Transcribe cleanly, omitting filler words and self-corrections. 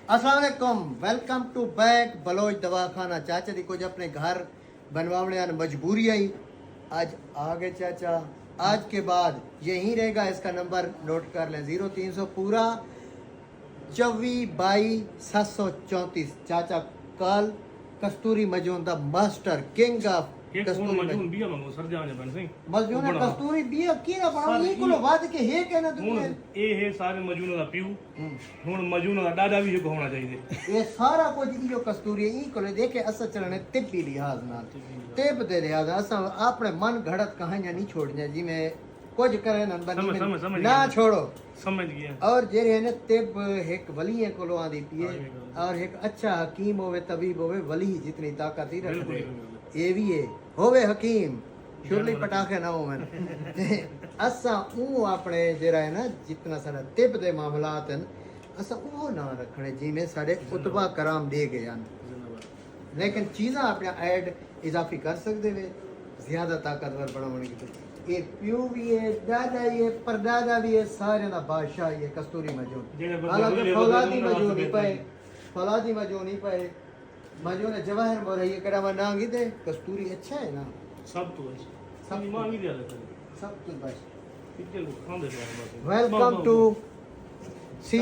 अस्सलाम वालेकुम, welcome to back Bloch दवाखाना। चाचा दी कुछ अपने घर बनवाने मजबूरी आई, आज आ गए चाचा। आज के बाद यही रहेगा, इसका नंबर नोट कर लें 0300 पूरा 24/22/734। चाचा कल कस्तूरी मजून दा मास्टर किंग ऑफ कस्तूरी मजून बिया मंगो सर जाने बन सही मजून कस्तूरी बिया की ना बनाओ ई कोलो वाद के हे कहना तुम ਇਹ ਸਾਰੇ ਮਜੂਨ ਦਾ ਪਿਓ ਹੁਣ ਮਜੂਨ ਦਾ ਡਾਡਾ ਵੀ ਇੱਕ ਹੋਣਾ ਚਾਹੀਦਾ ये सारा कुछ इयो कस्तूरी ई कोले देखे अस चलने तिब्बी लिहाज नाल तिब दे लिहाज अस अपने मन घड़त कहानियां नहीं छोड़ने जिवें कुछ करे ना बंदी ना छोड़ो समझ गया। और जे है ने तिब एक वली कोलो आंदी पिए और एक अच्छा हकीम होवे तबीब होवे वली जितनी ताकत ही रखदे ये भी है होवे हकीम शुरली पटाखे ना होवन असा ऊ अपने जेरा है ना जितना सारा तिब दे मामलात हैं असा वो ना रखने जिवें साडे उतबा कराम दे गए हैं, लेकिन चीज़ां अपने ऐड इजाफी कर सकते वे ज्यादा ताकतवर बनाने की। ये प्यू भी है, दादा ये परदादा भी है, सारे ना बादशाह ये कस्तूरी मजून। हालांकि फौलादी मजून नहीं पाए, फौलादी मजून नहीं पाए, मजून जवाहर मोर ये कड़ा ना गिदे कस्तूरी अच्छा है ना सब तो अच्छा सब मां भी दे देते सब कुछ बस। कितने लोग खांदे बस वेलकम टू सी